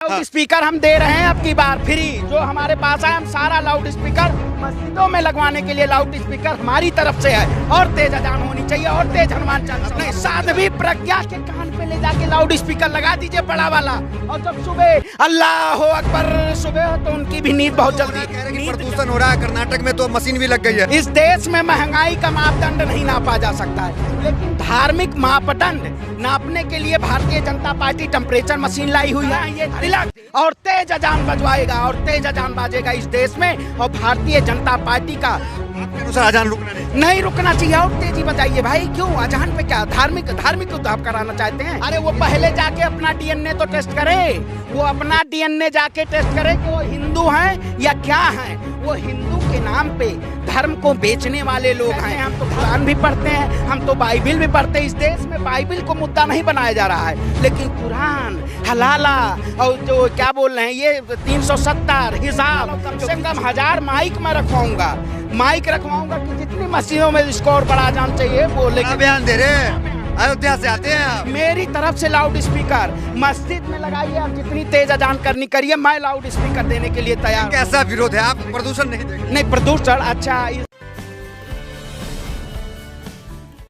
Loud speaker हम दे रहे हैं अब की बार फ्री, जो हमारे पास है। हम सारा लाउड स्पीकर मस्जिदों में लगवाने के लिए लाउड स्पीकर हमारी तरफ से है। और तेज अजान होनी चाहिए और तेज हनुमान चालीसा। नहीं, साध्वी प्रज्ञा के कान पे ले जाके लाउड स्पीकर लगा दीजिए बड़ा वाला। और जब सुबह अल्लाह अकबर सुबह हो तो उनकी भी नींद बहुत जल्दी। प्रदूषण हो रहा है कर्नाटक में, तो मशीन भी लग गई है। इस देश में महंगाई का मापदंड नहीं नापा जा सकता है, लेकिन धार्मिक मापदंड नापने के लिए Bharatiya Janata party temperature machine लाई हुई है। ये तिलक और तेज अजान बजवाएगा और तेज अजान बाजेगा इस देश में। और भारतीय जनता पार्टी का आपके अनुसार अजान रुकना नहीं रुकना चाहिए और तेजी बजाइए भाई। क्यों अजान पे क्या धार्मिक उद्धाव कराना चाहते हैं? अरे वो पहले जाके अपना डीएनए तो टेस्ट करे, वो अपना डीएनए जाके टेस्ट करे कि वो हिंदू हैं या क्या हैं। वो हिंदू के नाम पे धर्म को बेचने वाले लोग हैं। हम तो कुरान भी पढ़ते हैं, हम तो बाइबिल भी पढ़ते हैं। इस देश में बाइबिल को मुद्दा नहीं बनाया जा रहा है, लेकिन कुरान हलाला और जो क्या बोल रहे हैं ये 370 हिसाब, कम से कम 1000 माइक में रखवाऊंगा। माइक रखवाऊंगा कि जितनी मस्जिदों में स्कोर बढ़ा जाना चाहिए वो। लेकिन बयान दे रहे अयोध्या से आते हैं आप। मेरी तरफ से लाउड स्पीकर मस्जिद में लगाइए, आप जितनी तेज अजान करनी करिए, मैं लाउड स्पीकर देने के लिए तैयार। कैसा विरोध है? आप प्रदूषण नहीं देंगे? नहीं, प्रदूषण अच्छा।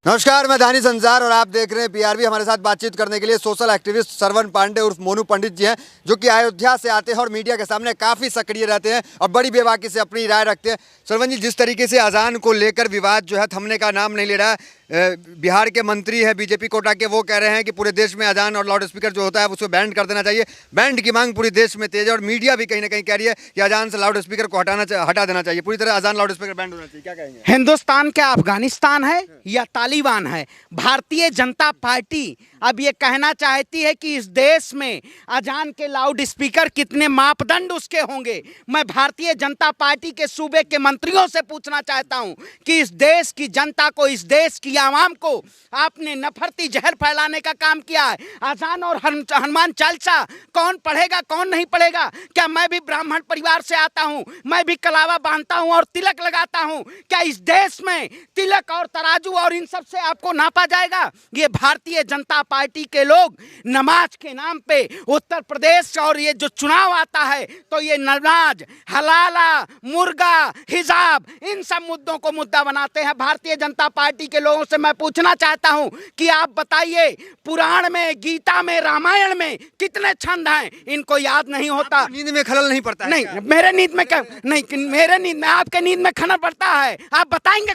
नमस्कार, मैं धानी संसार और आप देख रहे हैं पीआरबी। हमारे साथ बातचीत करने के लिए सोशल एक्टिविस्ट श्रवण पांडे उर्फ मोनू पंडित जी हैं, जो कि अयोध्या से आते हैं और मीडिया के सामने काफ़ी सक्रिय रहते हैं और बड़ी बेबाकी से अपनी राय रखते हैं। श्रवण जी, जिस तरीके से अजान को लेकर विवाद जो है थमने का नाम नहीं ले रहा है, बिहार के मंत्री हैं बीजेपी कोटा के, वो कह रहे हैं कि पूरे देश में अजान और लाउड स्पीकर जो होता है उसको बैन कर देना चाहिए। बैंड की मांग पूरे देश में तेज है और मीडिया भी कहीं ना कहीं कह रही है कि अजान से लाउड स्पीकर को हटा देना चाहिए, पूरी तरह अजान लाउड स्पीकर बैंड होना चाहिए। क्या कहेंगे? हिंदुस्तान क्या अफगानिस्तान है या तालिबान है? भारतीय जनता पार्टी अब ये कहना चाहती है कि इस देश में अजान के लाउड स्पीकर कितने मापदंड उसके होंगे। मैं भारतीय जनता पार्टी के सूबे के मंत्रियों से पूछना चाहता हूं कि इस देश की जनता को, इस देश की आवाम को आपने नफरती जहर फैलाने का काम किया है। अजान और हनुमान चालीसा कौन पढ़ेगा कौन नहीं पढ़ेगा? क्या मैं भी ब्राह्मण परिवार से आता हूं, मैं भी कलावा बांधता हूं और तिलक लगाता हूं? क्या इस देश में तिलक और तराजू और इन सब से आपको नापा जाएगा? ये भारतीय जनता पार्टी के लोग नमाज के नाम पे उत्तर प्रदेश और ये जो चुनाव आता है तो ये नमाज, हलाला, मुर्गा, हिजाब, इन सब मुद्दों को मुद्दा बनाते हैं। भारतीय जनता पार्टी के लोगों से मैं पूछना चाहता हूं कि आप बताइए, पुराण में, गीता में, रामायण में कितने छंद हैं? इनको याद नहीं होता। नींद में खलल नहीं पड़ता है? नहीं, मेरे नींद में क्या नहीं, मेरे नींद में, आपके नींद में खलल पड़ता है। आप बताएंगे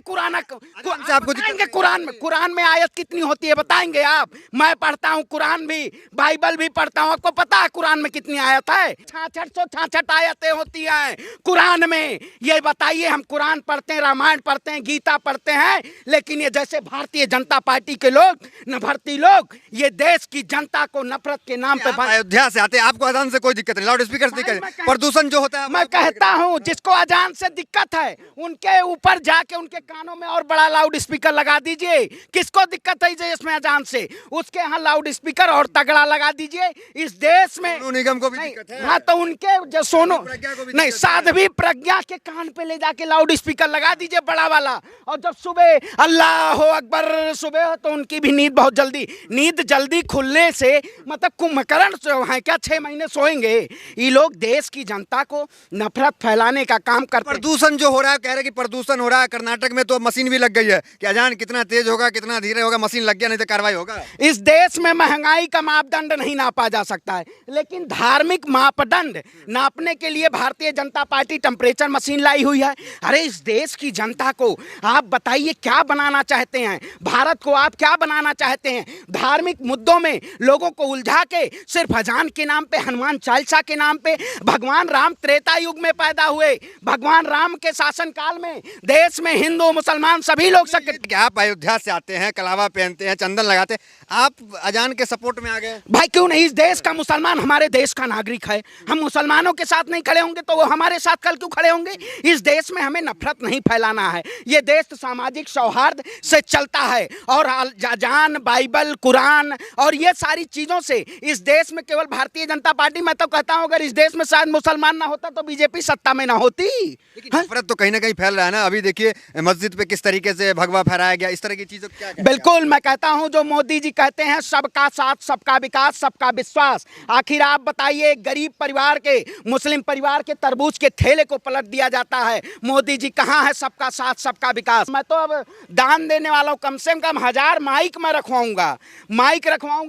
कुरान में आयत कितनी होती है? बताएंगे आप? मैं पढ़ता हूँ कुरान भी, बाइबल भी पढ़ता हूँ। आपको पता है कुरान में कितनी आयत है? 6666 आयतें होती हैं कुरान में। ये बताइए, हम कुरान पढ़ते हैं, रामायण पढ़ते हैं, गीता पढ़ते हैं, लेकिन ये जैसे भारतीय जनता पार्टी के लोग, नफरती लोग, ये देश की जनता को नफरत के नाम पे। अयोध्या से आते हैं, आपको अजान से कोई दिक्कत नहीं, लाउड स्पीकर से दिक्कत है, प्रदूषण जो होता है? मैं कहता हूँ जिसको अजान से दिक्कत है उनके ऊपर जाके उनके कानों में और बड़ा लाउड स्पीकर लगा दीजिए। किसको दिक्कत है इसमें अजान से? उसके यहाँ लाउड स्पीकर और तगड़ा लगा दीजिए। इस देश में सोनू निगम को भी दिक्कत है। हाँ, तो उनके जो सोनू नहीं, साध्वी प्रज्ञा के कान पे ले जाके लाउड स्पीकर लगा दीजिए बड़ा वाला। और जब सुबह अल्लाह अकबर सुबह हो तो उनकी भी नींद बहुत जल्दी। नींद जल्दी खुलने से मतलब कुंभकर्ण है क्या 6 महीने सोएंगे? ये लोग देश की जनता को नफरत फैलाने का काम करते हैं। प्रदूषण जो हो रहा है, कह रहे कि प्रदूषण हो रहा है कर्नाटक में, तो मशीन भी लग गई है कि अजान कितना तेज होगा कितना धीरे होगा, मशीन लग गया नहीं तो कार्रवाई होगा। इस देश में महंगाई का मापदंड नहीं नापा जा सकता है, लेकिन धार्मिक मापदंड नापने के लिए Bharatiya Janata party temperature machine लाई हुई है। अरे इस देश की जनता को आप बताइए क्या बनाना चाहते हैं? भारत को आप क्या बनाना चाहते हैं? धार्मिक मुद्दों में लोगों को उलझा के सिर्फ अजान के नाम पे, हनुमान चालीसा के नाम पे। भगवान राम त्रेता युग में पैदा हुए, भगवान राम के शासन काल में देश में हिंदू मुसलमान सभी लोग आप अयोध्या से आते हैं, कलावा पहनते हैं, चंदन लगाते हैं, आप अजान के सपोर्ट में आ गए? भाई क्यों नहीं? इस देश का मुसलमान हमारे देश का नागरिक है। हम मुसलमानों के साथ नहीं खड़े होंगे तो वो हमारे साथ कल क्यों खड़े होंगे? इस देश में हमें नफरत नहीं फैलाना है। ये देश सामाजिक सौहार्द से चलता है और अजान, बाइबल, कुरान और ये सारी चीजों से इस देश में केवल भारतीय जनता पार्टी, मैं तो कहता हूं अगर इस देश में शायद मुसलमान ना होता तो बीजेपी सत्ता में ना होती। नफरत तो कहीं ना कहीं फैल रहा है ना। अभी देखिए मस्जिद पे किस तरीके से भगवा फहराया गया, इस तरह तरह की चीजों क्या बिल्कुल, मैं कहता हूं जो मोदी जी कहते हैं सबका साथ, सबका विकास, सबका विश्वास। आखिर आप बताइए, एक गरीब परिवार के, मुस्लिम परिवार के तरबूज के ठेले को पलट दिया जाता है। मोदी जी कहाँ है सबका साथ, सबका विकास? मैं तो अब दान देने वाला हूं, कम से कम 1000 माइक मैं रखवाऊंगा,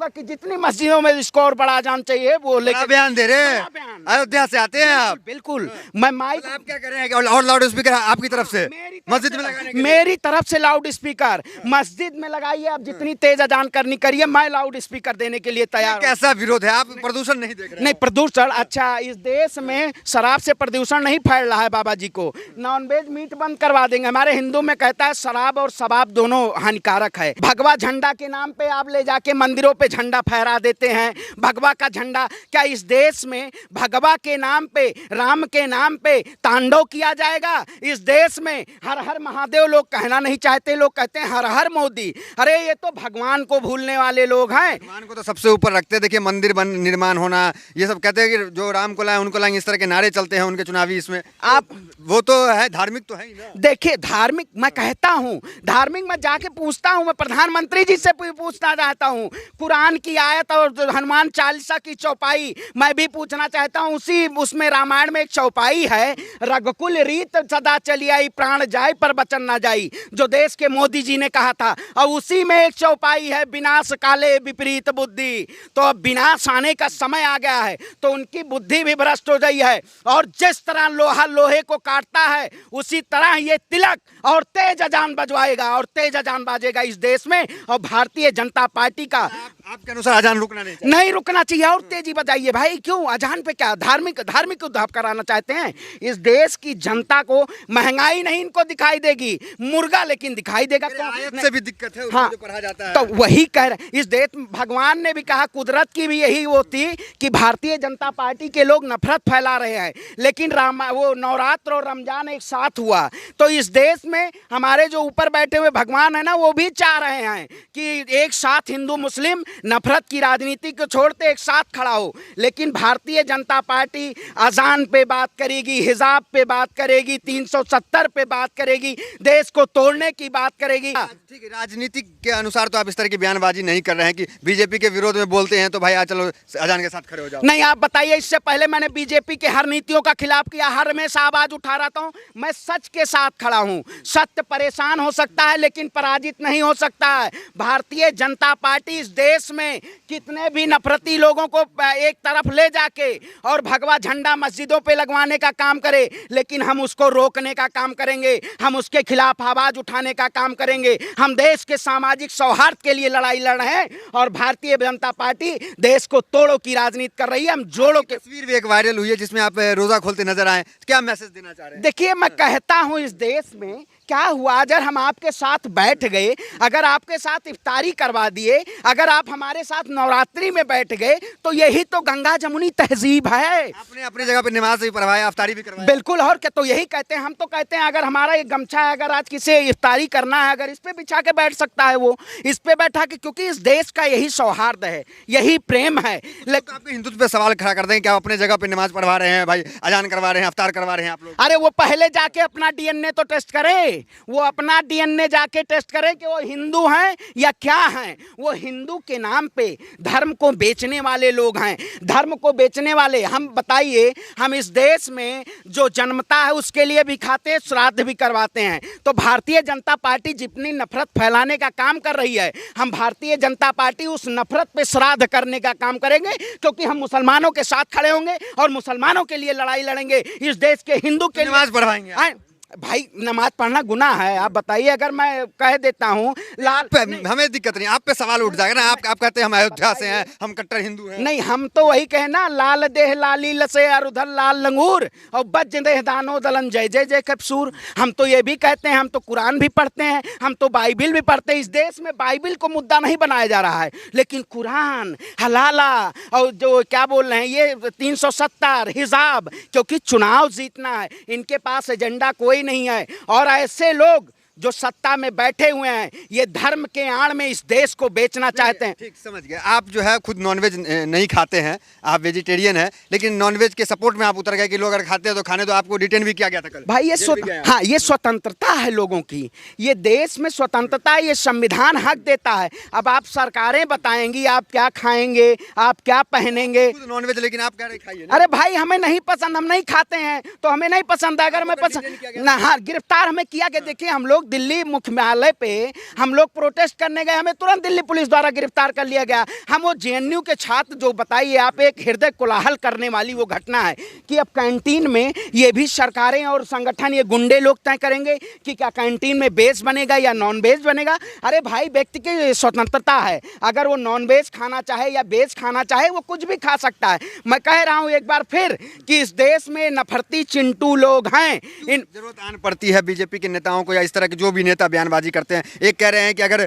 कि जितनी मस्जिदों में इसको और बड़ा जान चाहिए वो लेके बयान दे रहे हैं। अयोध्या से आते हैं आप? बिल्कुल। मैं माइक, आप क्या कर रहे हैं और लाउड स्पीकर आपकी तरफ से मस्जिद में लगाने के लिए? मेरी तरफ से लाउड स्पीकर मस्जिद में लगाइए, आप जितनी तेज अजान करनी करिए, मैं लाउड स्पीकर देने के लिए तैयार हूं। कैसा विरोध है? आप प्रदूषण नहीं देख रहे? नहीं, प्रदूषण अच्छा, इस देश में शराब से प्रदूषण नहीं फैल रहा है बाबा जी को। नॉनवेज मीट बंद करवा देंगे। हमारे हिंदू में कहता है शराब और शबाब दोनों हानिकारक है। भगवा झंडा के नाम पे आप ले जाके मंदिरों पे झंडा फहरा देते हैं, भगवा का झंडा। क्या इस देश में भगवा के नाम पे, राम के नाम पे तांडव किया जाएगा? इस देश में हर हर महादेव लोग कहना नहीं चाहते, लोग कहते हैं हर हर मोदी। अरे ये तो भगवान को भूलने वाले लोग हैं। भगवान को तो सबसे ऊपर रखते हैं। देखिए मंदिर निर्माण होना, ये सब कहते हैं कि जो राम को लाए उनको लाएंगे, इस तरह के नारे चलते हैं उनके चुनावी इसमें। आप वो तो है, धार्मिक तो है ही ना। देखिए धार्मिक, मैं कहता हूँ धार्मिक, मैं जाके पूछता हूँ, मैं प्रधानमंत्री जी से पूछना चाहता हूँ। कुरान की आयत और हनुमान चालीसा की चौपाई मैं भी पूछना चाहता हूँ। उसमें रामायण में एक चौपाई है, रघुकुल रीत सदा चली आई, प्राण जाए पर वचन ना जाई, जो देश के मोदी जी ने कहा था। और उसी में एक चौपाई है, विनाश काले विपरीत बुद्धि। तो अब विनाश आने का समय आ गया है, तो उनकी बुद्धि भी भ्रष्ट हो गई है। और जिस तरह लोहा लोहे को काटता है, उसी तरह ये तिलक और तेज अजान बजवाएगा, और तेज अजान बाजेगा इस देश में। और भारतीय जनता पार्टी का आपके अनुसार अजान रुकना नहीं रुकना चाहिए, और तेजी बजाइए भाई। क्यों अजान पे क्या धार्मिक उद्धार कराना चाहते हैं? इस देश की जनता को महंगाई नहीं इनको दिखाई देगी, मुर्गा लेकिन दिखाई देगा। आयत से भी दिक्कत है, हाँ, जो पढ़ा जाता है। तो वही कह रहे, इस देश भगवान ने भी कहा, कुदरत की भी यही वो थी कि भारतीय जनता पार्टी के लोग नफरत फैला रहे हैं। लेकिन वो नवरात्र और रमजान एक साथ हुआ, तो इस देश में हमारे जो ऊपर बैठे हुए भगवान है ना, वो भी चाह रहे हैं कि एक साथ हिंदू मुस्लिम नफरत की राजनीति को छोड़ते एक साथ खड़ा हो। लेकिन भारतीय जनता पार्टी अजान पे बात करेगी, हिजाब पे बात करेगी, 370 पे बात करेगी, देश को तोड़ने की बात करेगी। ठीक है, राजनीति के अनुसार तो आप इस तरह की बयानबाजी नहीं कर रहे हैं कि बीजेपी के विरोध में बोलते हैं तो भाई आज चलो अजान के साथ खड़े हो जाओ। नहीं, आप बताइए, इससे पहले मैंने बीजेपी के हर नीतियों का खिलाफ किया, हर हमेशा आवाज उठा रहा हूं। मैं सच के साथ खड़ा हूं। सत्य परेशान हो सकता है लेकिन पराजित नहीं हो सकता है। भारतीय जनता पार्टी इस देश में कितने भी नफरती लोगों को एक तरफ ले जाके और भगवा झंडा मस्जिदों पे लगवाने का काम करे, लेकिन हम उसको रोकने का काम करेंगे, हम उसके खिलाफ आवाज उठाने का काम करेंगे। हम देश के सामाजिक सौहार्द के लिए लड़ाई लड़ रहे हैं, और भारतीय जनता पार्टी देश को तोड़ो की राजनीति कर रही है। हम जोड़ो के तस्वीर भी एक वायरल हुई है जिसमें आप रोजा खोलते नजर आए, क्या मैसेज देना चाह रहे हैं? देखिए, मैं कहता हूं इस देश में क्या हुआ, अगर हम आपके साथ बैठ गए, अगर आपके साथ इफ्तारी करवा दिए, अगर आप हमारे साथ नवरात्रि में बैठ गए, तो यही तो गंगा जमुनी तहजीब है। आपने अपनी जगह पे नमाज भी पढ़वाया, इफ्तारी भी करवाया। बिल्कुल, और क्या, तो यही कहते हैं हम। तो कहते हैं अगर हमारा ये गमछा है, अगर आज किसी इफ्तारी करना है, अगर इस पे बिछा के बैठ सकता है, वो इस पे बैठा के, क्योंकि इस देश का यही सौहार्द है, यही प्रेम है। लेकिन आपके हिंदुत्व पे सवाल खड़ा कर दें कि आप अपने जगह पे नमाज पढ़वा रहे हैं, भाई अजान करवा रहे हैं, इफ्तार करवा रहे हैं आप लोग। अरे वो पहले जाके अपना डीएनए तो टेस्ट करे, वो अपना डीएनए जाके टेस्ट करे कि वो हिंदू हैं या क्या हैं। वो हिंदू के नाम पे धर्म को बेचने वाले लोग हैं, धर्म को बेचने वाले। हम बताइए, हम इस देश में जो जन्मता है उसके लिए भी खाते हैं, श्राद्ध भी करवाते हैं। तो भारतीय जनता पार्टी जितनी नफरत फैलाने का काम कर रही है, हम भारतीय जनता पार्टी उस नफरत पे श्राद्ध करने का काम करेंगे, क्योंकि हम मुसलमानों के साथ खड़े होंगे और मुसलमानों के लिए लड़ाई लड़ेंगे। इस देश के हिंदू के नमाज पढ़वाएंगे। भाई नमाज पढ़ना गुनाह है, आप बताइए। अगर मैं कह देता हूँ लाल, हमें दिक्कत नहीं, आप पे सवाल उठ जाएगा ना। आप कहते हैं हम अयोध्या से हैं, हम कट्टर हिंदू हैं। नहीं, हम तो वही कहे ना, लाल देह लाली लसे और उधर लाल लंगूर, और बज देह दानो दलन जय जय जय कपसूर। हम तो ये भी कहते हैं, हम तो कुरान भी पढ़ते हैं, हम तो बाइबिल भी पढ़ते हैं। इस देश में बाइबिल को मुद्दा नहीं बनाया जा रहा है, लेकिन कुरान, हलाला और जो क्या बोल रहे हैं ये 370 हिजाब, क्योंकि चुनाव जीतना है, इनके पास एजेंडा कोई नहीं है। और ऐसे लोग जो सत्ता में बैठे हुए हैं, ये धर्म के आड़ में इस देश को बेचना चाहते हैं। ठीक समझ गए। आप जो है खुद नॉनवेज नहीं खाते हैं, आप वेजिटेरियन हैं, लेकिन नॉनवेज के सपोर्ट में आप उतर गए कि लोग अगर खाते हैं तो खाने दो। आपको डिटेन भी किया गया था कल भाई ये हाँ, ये स्वतंत्रता है लोगों की, ये देश में स्वतंत्रता, ये संविधान हक देता है। अब आप सरकारें बताएंगी आप क्या खाएंगे, आप क्या पहनेंगे। नॉनवेज लेकिन आप कह रहे खाइए। अरे भाई हमें नहीं पसंद, हम नहीं खाते हैं तो हमें नहीं पसंद है। अगर हमें पसंद ना, हाँ गिरफ्तार हमें किया गया। देखिए हम लोग दिल्ली मुख्यालय पे हम लोग प्रोटेस्ट करने गए, हमें तुरंत दिल्ली पुलिस द्वारा गिरफ्तार कर लिया गया। हम वो जेएनयू के छात्र, जो बताइए आप, एक हृदय कोलाहल करने वाली वो घटना है कि अब कैंटीन में ये भी सरकारें और संगठन, ये गुंडे लोग तय करेंगे कि क्या कैंटीन में वेज बनेगा या नॉन वेज बनेगा। अरे भाई व्यक्ति की स्वतंत्रता है, अगर वो नॉन वेज खाना चाहे या वेज खाना चाहे वो कुछ भी खा सकता है। मैं कह रहा हूं एक बार फिर कि इस देश में नफरती चिंटू लोग हैं। इन जरूरत आन पड़ती है बीजेपी के नेताओं को या इस तरह के जो भी नेता बयानबाजी करते हैं। एक कह रहे हैं कि अगर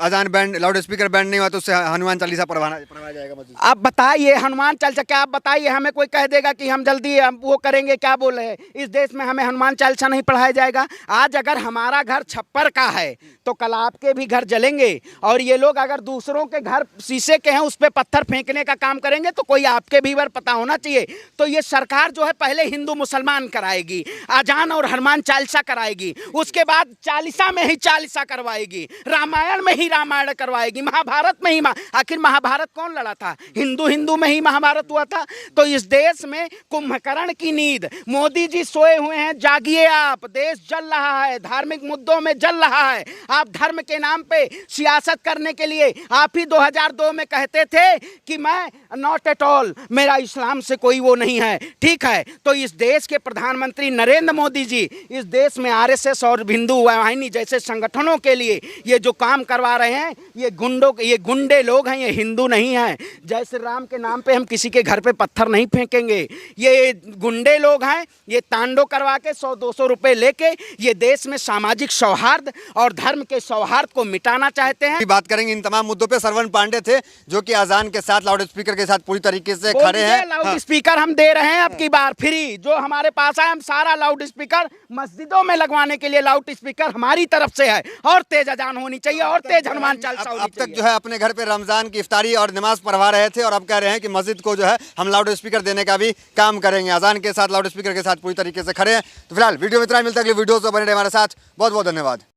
अजान बैंड, लाउड स्पीकर बैंड नहीं हुआ तो उससे हनुमान चालीसा पढ़वाया जाएगा मस्जिद। आप बताइए हनुमान चालीसा, क्या आप बताइए हमें कोई कह देगा कि हम जल्दी हम वो करेंगे, क्या बोल रहे हैं, इस देश में हमें हनुमान चालीसा नहीं पढ़ाया जाएगा। आज अगर हमारा घर छप्पर का है तो कल आपके भी घर जलेंगे, और ये लोग अगर दूसरों के घर शीशे के हैं उस पर पत्थर फेंकने का काम करेंगे तो कोई आपके भी बार पता होना चाहिए। तो ये सरकार जो है पहले हिंदू मुसलमान कराएगी, अजान और हनुमान चालीसा कराएगी, उसके बाद चालीसा में ही चालीसा करवाएगी, रामायण में ही रामायण करवाएगी, महाभारत में ही आखिर महाभारत कौन लड़ा था? हिंदू हिंदू में ही महाभारत हुआ था। तो इस देश में कुंभकर्ण की नींद, मोदी जी सोए हुए हैं, जागिए आप, देश जल रहा है, धार्मिक मुद्दों में जल रहा है। आप धर्म के नाम पे सियासत करने के लिए, आप ही 2002 में कहते थे कि मैं नॉट एट ऑल, मेरा इस्लाम से कोई वो नहीं है, ठीक है। तो इस देश के प्रधानमंत्री नरेंद्र मोदी जी इस देश में आरएसएस और हिंदू वाहिनी जैसे संगठनों के लिए ये जो काम करवा रहे हैं, ये गुंडे लोग हैं, ये हिंदू नहीं हैं। जय श्री राम के नाम पे हम किसी के घर पे पत्थर नहीं फेंकेंगे। ये गुंडे लोग हैं, ये तांडो करवा के 100-200 रुपए लेके ये देश में सामाजिक सौहार्द और धर्म के सौहार्द को मिटाना चाहते हैं। बात करेंगे इन तमाम मुद्दों पे। श्रवण पांडे थे जो कि अजान के साथ, लाउड स्पीकर के साथ पूरी तरीके से खड़े हैं। लाउड स्पीकर हम दे रहे हैं अब की बार फ्री, जो हमारे पास है, हम सारा लाउड स्पीकर मस्जिदों में लगवाने के लिए लाउड स्पीकर हमारी तरफ से है, और तेज अजान होनी चाहिए और तेज हनुमान चालीसा होनी चाहिए। अब तक जो है अपने घर पे रमजान की इफ्तारी और नमाज पढ़वा रहे थे, और अब कह रहे हैं कि मस्जिद को जो है हम लाउड स्पीकर देने का भी काम करेंगे। अजान के साथ, लाउड स्पीकर के साथ पूरी तरीके से खड़े हैं। तो फिलहाल वीडियो में इतना, मिलता है अगली वीडियो से, बने रहे हमारे साथ। बहुत बहुत धन्यवाद।